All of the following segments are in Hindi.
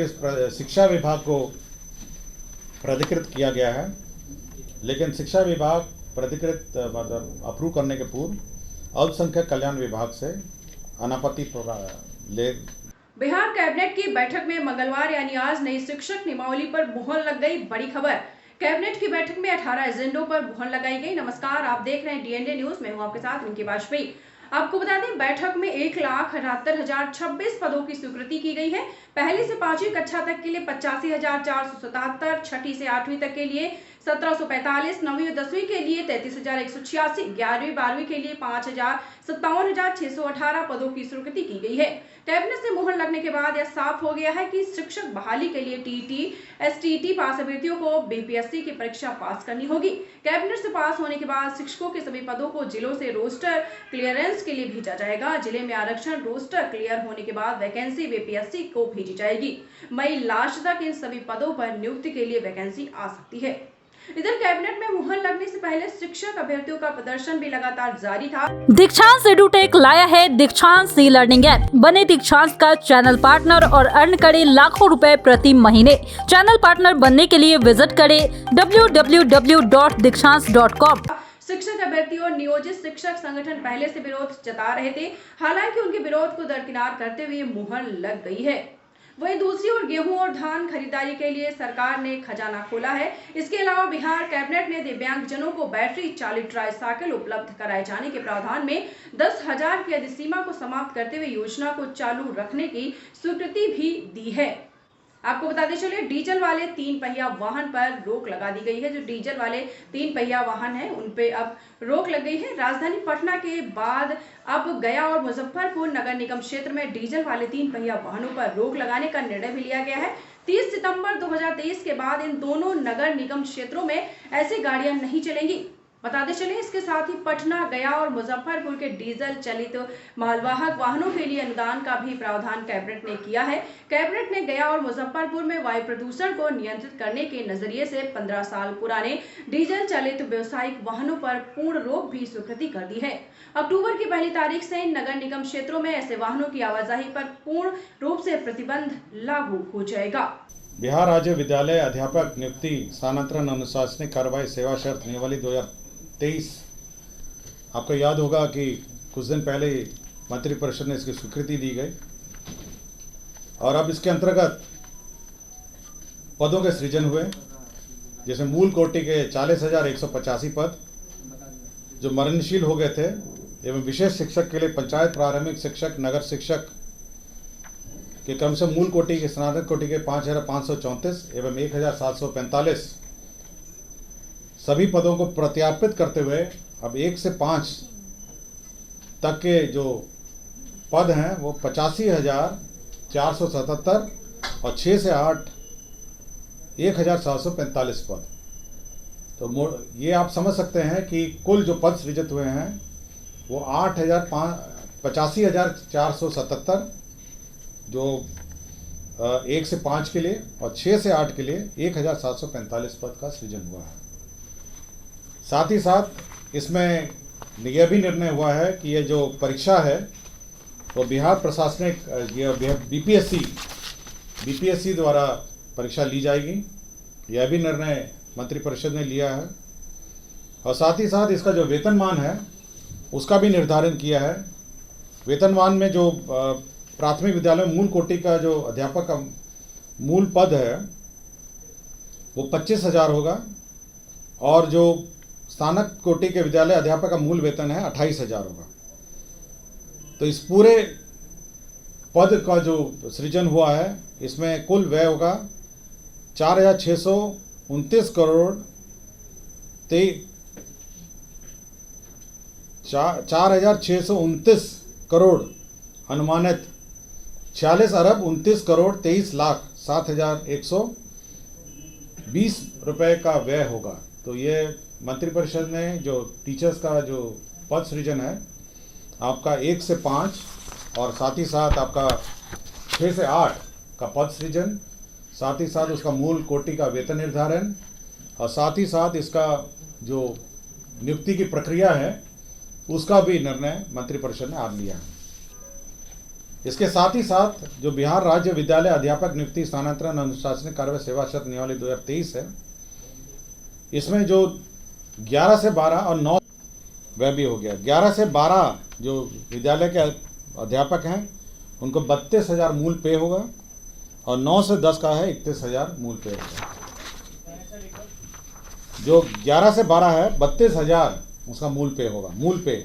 शिक्षा विभाग को प्राधिकृत किया गया है, लेकिन शिक्षा विभाग प्राधिकृत मतलब अप्रूव करने के पूर्व अल्पसंख्यक कल्याण विभाग से अनापत्ति ले। बिहार कैबिनेट की बैठक में मंगलवार यानी आज नई शिक्षक नियमावली पर मुहर लग गई। बड़ी खबर, कैबिनेट की बैठक में 18 एजेंडों पर मुहर लगाई गई। नमस्कार, आप देख रहे हैं डीएनडे न्यूज। मैं हूं आपके साथ रिंकी वाजपेयी। आपको बता दें, बैठक में 1,78,026 पदों की स्वीकृति की गई है। पहली से 5वीं कक्षा तक के लिए 85,477, छठी से 8वीं तक के लिए 1,745, 9वीं और 10वीं के लिए 33,186, 11वीं 12वीं के लिए 5,57,618 पदों की स्वीकृति की गई है। कैबिनेट से मुहर लगने के बाद यह साफ हो गया है कि शिक्षक बहाली के लिए टीटी, एसटीटी पास अभ्यर्थियों को बीपीएससी की परीक्षा पास करनी होगी। कैबिनेट से पास होने के बाद शिक्षकों के सभी पदों को जिलों से रोस्टर क्लियरेंस के लिए भेजा जाएगा। जिले में आरक्षण रोस्टर क्लियर होने के बाद वैकेंसी बीपीएससी को भेजी जाएगी। मई लास्ट तक इन सभी पदों पर नियुक्ति के लिए वैकेंसी आ सकती है। इधर कैबिनेट में मुहर लगने से पहले शिक्षक अभ्यर्थियों का प्रदर्शन भी लगातार जारी था। दीक्षांत एडुटेक लाया है दीक्षांत सी लर्निंग ऐप। बने दीक्षांत का चैनल पार्टनर और अर्न करें लाखों रुपए प्रति महीने। चैनल पार्टनर बनने के लिए विजिट करें www.dikshants.com। शिक्षक अभ्यर्थी और नियोजित शिक्षक संगठन पहले से विरोध जता रहे थे, हालांकि उनके विरोध को दरकिनार करते हुए मुहर लग गई है। वहीं दूसरी ओर गेहूं और धान खरीदारी के लिए सरकार ने खजाना खोला है। इसके अलावा बिहार कैबिनेट ने दिव्यांगजनों को बैटरी चालित ट्राईसाइकिल उपलब्ध कराए जाने के प्रावधान में 10,000 की अधिसीमा को समाप्त करते हुए योजना को चालू रखने की स्वीकृति भी दी है। आपको बताते चलिए, डीजल वाले 3 पहिया वाहन पर रोक लगा दी गई है। जो डीजल वाले 3 पहिया वाहन हैं, उन पे अब रोक लग गई है। राजधानी पटना के बाद अब गया और मुजफ्फरपुर नगर निगम क्षेत्र में डीजल वाले 3 पहिया वाहनों पर रोक लगाने का निर्णय भी लिया गया है। 30 सितंबर 2023 के बाद इन दोनों नगर निगम क्षेत्रों में ऐसी गाड़ियां नहीं चलेंगी। बताते चलें, इसके साथ ही पटना, गया और मुजफ्फरपुर के डीजल चलित मालवाहक वाहनों के लिए अनुदान का भी प्रावधान कैबिनेट ने किया है। कैबिनेट ने गया और मुजफ्फरपुर में वायु प्रदूषण को नियंत्रित करने के नजरिए से 15 साल पुराने डीजल चलित व्यावसायिक वाहनों पर पूर्ण रोक भी स्वीकृति कर दी है। अक्टूबर की पहली तारीख से इन नगर निगम क्षेत्रों में ऐसे वाहनों की आवाजाही पर पूर्ण रूप से प्रतिबंध लागू हो जाएगा। बिहार राज्य विद्यालय अध्यापक नियुक्ति स्थानांतरण अनुशासनिक कार्रवाई सेवा शर्त नियमावली 2023, आपको याद होगा कि कुछ दिन पहले मंत्रिपरिषद ने इसकी स्वीकृति दी गई और अब इसके अंतर्गत पदों के सृजन हुए, जैसे मूल कोटि के 40,185 पद जो मरणशील हो गए थे, एवं विशेष शिक्षक के लिए पंचायत प्रारंभिक शिक्षक, नगर शिक्षक के क्रम से मूल कोटि के स्नातक कोटि के 5,534 एवं 1,745 सभी पदों को प्रत्यार्पित करते हुए अब 1 से 5 तक के जो पद हैं वो 85,477 और 6 से 8 1,745 पद। तो ये आप समझ सकते हैं कि कुल जो पद सृजित हुए हैं वो 85,477 जो 1 से 5 के लिए और 6 से 8 के लिए 1,745 पद का सृजन हुआ है। साथ ही साथ इसमें यह भी निर्णय हुआ है कि ये जो परीक्षा है वो बिहार प्रशासनिक बीपीएससी द्वारा परीक्षा ली जाएगी। यह भी निर्णय मंत्रिपरिषद ने लिया है और साथ ही साथ इसका जो वेतनमान है उसका भी निर्धारण किया है। वेतनमान में जो प्राथमिक विद्यालय मूल कोटि का जो अध्यापक का मूल पद है वो 25,000 होगा और जो स्नातक कोटि के विद्यालय अध्यापक का मूल वेतन है 28,000 होगा। तो इस पूरे पद का जो सृजन हुआ है इसमें कुल व्यय होगा 4,629 करोड़ 4,629 करोड़ अनुमानित 46,29,23,07,120 रुपए का व्यय होगा। तो ये मंत्रिपरिषद ने जो टीचर्स का जो पद सृजन है आपका 1 से 5 और साथ ही साथ आपका 6 से 8 का पद सृजन, साथ ही साथ उसका मूल कोटि का वेतन निर्धारण और साथ ही साथ इसका जो नियुक्ति की प्रक्रिया है उसका भी निर्णय मंत्रिपरिषद ने आज लिया है। इसके साथ ही साथ जो बिहार राज्य विद्यालय अध्यापक नियुक्ति स्थानांतरण अनुशासनिक कार्रवाई सेवा शर्त नियमावली 2023 है, इसमें जो 11 से 12 और 9 वह भी हो गया। 11 से 12 जो विद्यालय के अध्यापक हैं उनको 32,000 मूल पे होगा और 9 से 10 का है 31,000 मूल पे होगा। जो 11 से 12 है 32,000 उसका मूल पे होगा, मूल पे,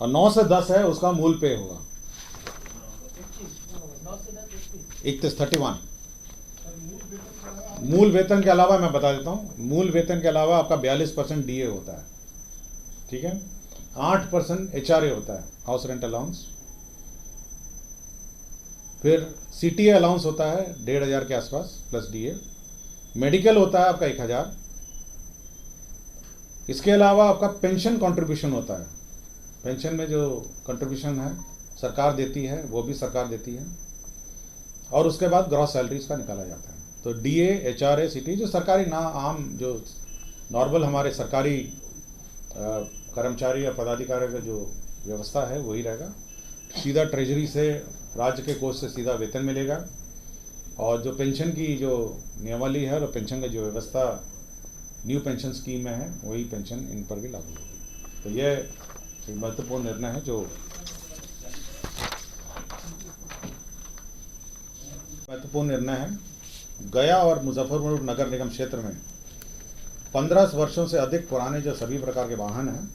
और 9 से 10 है उसका मूल पे होगा 31 मूल वेतन के अलावा मैं बता देता हूँ, मूल वेतन के अलावा आपका 42% DA होता है, ठीक है, 8% HRA होता है, हाउस रेंट अलाउंस, फिर CTA अलाउंस होता है 1,500 के आसपास प्लस DA, मेडिकल होता है आपका 1,000, इसके अलावा आपका पेंशन कंट्रीब्यूशन होता है, पेंशन में जो कंट्रीब्यूशन है सरकार देती है वो भी सरकार देती है, और उसके बाद ग्रॉस सैलरीज का निकाला जाता है। तो DA, HRA, CTA जो सरकारी ना आम जो नॉर्मल हमारे सरकारी कर्मचारी या पदाधिकारी का जो व्यवस्था है वही रहेगा। सीधा ट्रेजरी से राज्य के कोष से सीधा वेतन मिलेगा, और जो पेंशन की जो नियमावली है और पेंशन का जो व्यवस्था न्यू पेंशन स्कीम में है वही पेंशन इन पर भी लागू होगी। तो यह एक महत्वपूर्ण निर्णय है जो गया और मुजफ्फरपुर नगर निगम क्षेत्र में 15 वर्षों से अधिक पुराने जो सभी प्रकार के वाहन हैं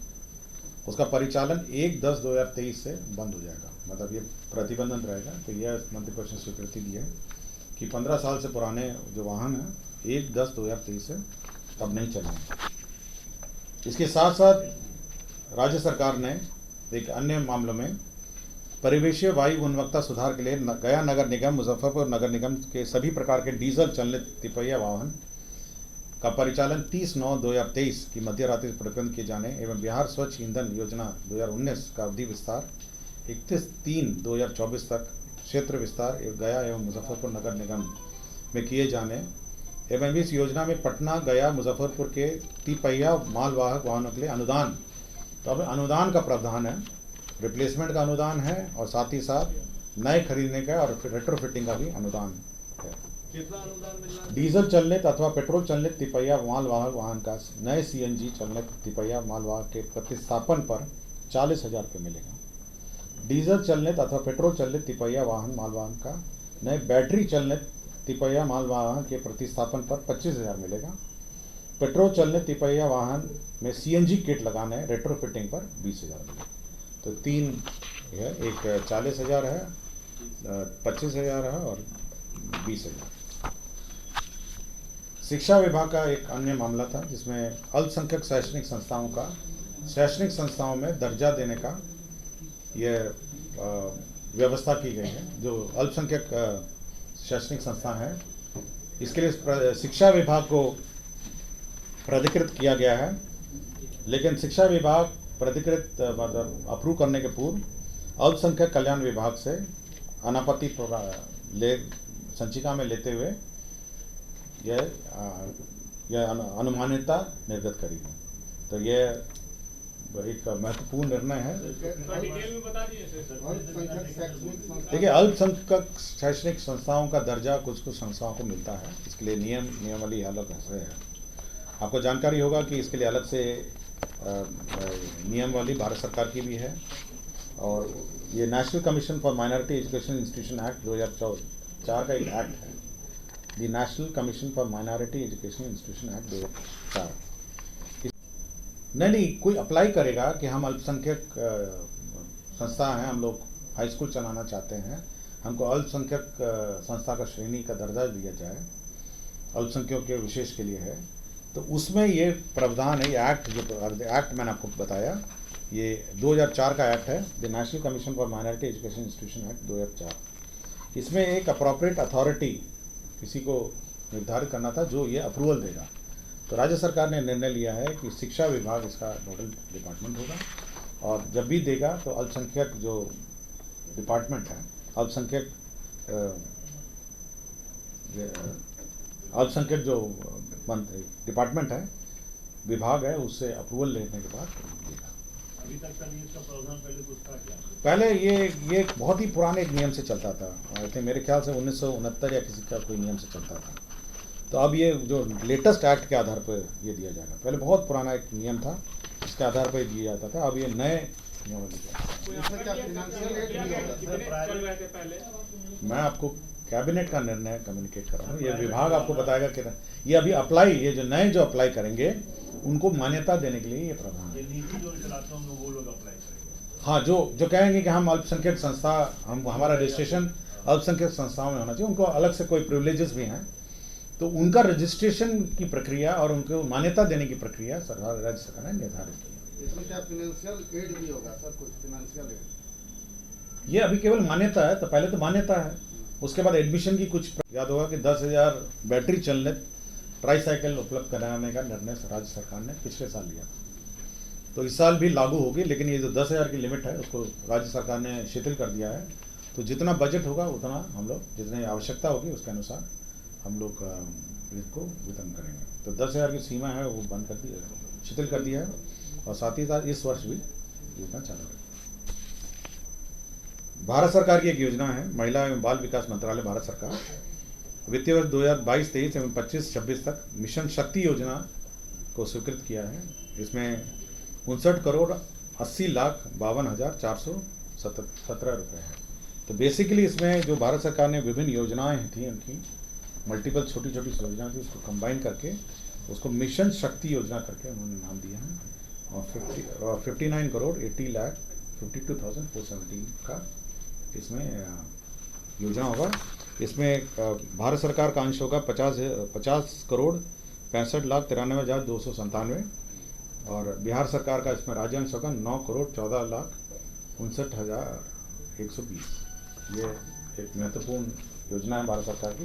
उसका परिचालन 1/10/2023 से बंद हो जाएगा, मतलब ये प्रतिबंधित रहेगा। तो यह मंत्रिपरिषद ने स्वीकृति दी है कि 15 साल से पुराने जो वाहन हैं 1/10/2023 से तब नहीं चलेंगे। इसके साथ साथ राज्य सरकार ने एक अन्य मामलों में परिवेशीय वायु गुणवत्ता सुधार के लिए गया नगर निगम, मुजफ्फरपुर नगर निगम के सभी प्रकार के डीजल चालित तिपहिया वाहन का परिचालन 30/9/2023 की मध्य रात्रि प्रतिबंध किए जाने एवं बिहार स्वच्छ ईंधन योजना 2019 का अवधि विस्तार 31/3/2024 तक क्षेत्र विस्तार गया एवं मुजफ्फरपुर नगर निगम में किए जाने एवं इस योजना में पटना, गया, मुजफ्फरपुर के तिपहिया मालवाहक वाहनों के लिए अनुदान, तो अब अनुदान का प्रावधान है, रिप्लेसमेंट का अनुदान है और साथ ही साथ नए खरीदने का और रेट्रोफिटिंग का भी अनुदान है। कितना अनुदान मिल रहा है? डीजल चलित अथवा पेट्रोल चलित तिपहिया मालवाहक वाहन का नए CNG चलित तिपहिया मालवाहक के प्रतिस्थापन पर 40,000 रुपये मिलेगा। डीजल चलित अथवा पेट्रोल चलित तिपहिया वाहन मालवाहन का नए बैटरी चलित तिपहिया मालवाहन के प्रतिस्थापन पर 25,000 मिलेगा। पेट्रोल चलित तिपहिया वाहन में CNG किट लगाने रेट्रोफिटिंग पर 20,000 मिलेगा। तो 3 है, एक 40,000 है, 25,000 है और 20,000। शिक्षा विभाग का एक अन्य मामला था जिसमें अल्पसंख्यक शैक्षणिक संस्थाओं में दर्जा देने का यह व्यवस्था की गई है। जो अल्पसंख्यक शैक्षणिक संस्था है इसके लिए शिक्षा विभाग को प्राधिकृत किया गया है, लेकिन शिक्षा विभाग प्राधिकृत मतलब अप्रूव करने के पूर्व अल्पसंख्यक कल्याण विभाग से अनापत्ति संचिका में लेते हुए यह अनुमानियता निर्गत करेगी। तो यह एक महत्वपूर्ण निर्णय है। डिटेल में बता दीजिए सर। देखिए, अल्पसंख्यक शैक्षणिक संस्थाओं का दर्जा कुछ संस्थाओं को मिलता है, इसके लिए नियमावली अलग है। आपको जानकारी होगा कि इसके लिए अलग से नियमावली भारत सरकार की भी है, और ये national commission for minority education institution act 2004 का एक एक्ट है, the national commission for minority education institution act 2004। नहीं, कोई अप्लाई करेगा कि हम अल्पसंख्यक संस्था हैं, हम लोग हाई स्कूल चलाना चाहते हैं, हमको अल्पसंख्यक संस्था का श्रेणी का दर्जा दिया जाए, अल्पसंख्यकों के विशेष के लिए है, तो उसमें ये प्रावधान है। ये एक्ट जो एक्ट मैंने आपको बताया, ये 2004 का एक्ट है, the national commission for minority education institution act 2004। इसमें एक अप्रोप्रिएट अथॉरिटी किसी को निर्धारित करना था जो ये अप्रूवल देगा। तो राज्य सरकार ने निर्णय लिया है कि शिक्षा विभाग इसका नोडल डिपार्टमेंट होगा, और जब भी देगा तो अल्पसंख्यक जो डिपार्टमेंट है, अल्पसंख्यक जो डिपार्टमेंट है, विभाग है, उससे अप्रूवल लेने के बाद देगा। अभी तक का नहीं इसका प्रावधान पहले कुछ था क्या? पहले ये बहुत ही पुराने एक नियम से चलता था। आई थिंक मेरे ख्याल से 1969 या किसी का कोई नियम से चलता था। तो अब ये जो लेटेस्ट एक्ट के आधार पर ये दिया जाएगा। पहले बहुत पुराना एक नियम था, इसके आधार पर दिया जाता था। अब ये नए नियम मैं आपको कैबिनेट का निर्णय कम्युनिकेट कर रहा हूँ। ये विभाग आपको बताएगा कि ये अभी अप्लाई, ये जो नए जो अप्लाई करेंगे उनको मान्यता देने के लिए ये प्रावधान है। जो चलाते हैं वो लोग अप्लाई करेंगे। हाँ, जो कहेंगे कि हम अल्पसंख्यक संस्था, हमारा रजिस्ट्रेशन अल्पसंख्यक संस्थाओं में होना चाहिए, उनको अलग से कोई प्रिविलेजेस भी हैं, तो उनका रजिस्ट्रेशन की प्रक्रिया और उनको मान्यता देने की प्रक्रिया सरकार, राज्य सरकार ने निर्धारित की है। इसमें क्या फाइनेंशियल एड भी होगा सर? कुछ फाइनेंशियल एड? ये अभी केवल मान्यता है, तो पहले तो मान्यता है, उसके बाद एडमिशन की कुछ, याद होगा कि 10,000 बैटरी चलित ट्राईसाइकिल उपलब्ध कराने का निर्णय राज्य सरकार ने पिछले साल लिया था। तो इस साल भी लागू होगी, लेकिन ये जो 10,000 की लिमिट है उसको राज्य सरकार ने शिथिल कर दिया है। तो जितना बजट होगा उतना हम लोग, जितनी आवश्यकता होगी उसके अनुसार हम लोग इसको वितरण करेंगे। तो 10,000 की सीमा है वो बंद कर दी, शिथिल कर दिया है, और साथ ही साथ इस वर्ष भी योजना चालू है। भारत सरकार की एक योजना है, महिला एवं बाल विकास मंत्रालय भारत सरकार वित्तीय वर्ष 2022-23 एवं 25-26 तक मिशन शक्ति योजना को स्वीकृत किया है। इसमें 59,80,52,417 रुपये है। तो बेसिकली इसमें जो भारत सरकार ने विभिन्न योजनाएं थी, उनकी मल्टीपल छोटी छोटी योजनाएं थी, उसको कंबाइन करके उसको मिशन शक्ति योजना करके उन्होंने नाम दिया है। और 59,80,52,417 का इसमें योजना होगा। इसमें भारत सरकार का अंश होगा 50,65,63,93,297, और बिहार सरकार का इसमें राज्य अंश होगा 9,14,59,6120। ये एक महत्वपूर्ण योजना है भारत सरकार की।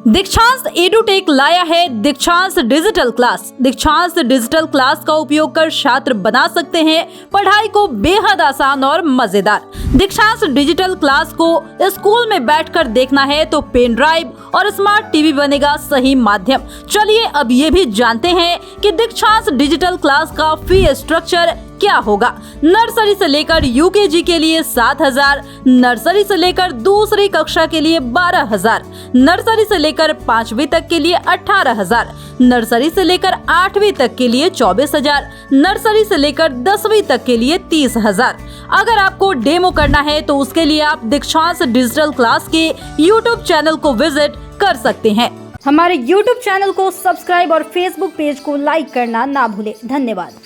दीक्षांत एडुटेक लाया है दीक्षांत डिजिटल क्लास। दीक्षांत डिजिटल क्लास का उपयोग कर छात्र बना सकते हैं पढ़ाई को बेहद आसान और मजेदार। दीक्षांत डिजिटल क्लास को स्कूल में बैठकर देखना है तो पेन ड्राइव और स्मार्ट टीवी बनेगा सही माध्यम। चलिए अब ये भी जानते हैं कि दीक्षांत डिजिटल क्लास का फी स्ट्रक्चर क्या होगा। नर्सरी से लेकर यूकेजी के लिए 7,000, नर्सरी से लेकर दूसरी कक्षा के लिए 12,000, नर्सरी से लेकर 5वीं तक के लिए 18,000, नर्सरी से लेकर 8वीं तक के लिए 24,000, नर्सरी से लेकर 10वीं तक के लिए 30,000। अगर आपको डेमो करना है तो उसके लिए आप दीक्षांत डिजिटल क्लास के YouTube चैनल को विजिट कर सकते हैं। हमारे YouTube चैनल को सब्सक्राइब और Facebook पेज को लाइक करना ना भूलें। धन्यवाद।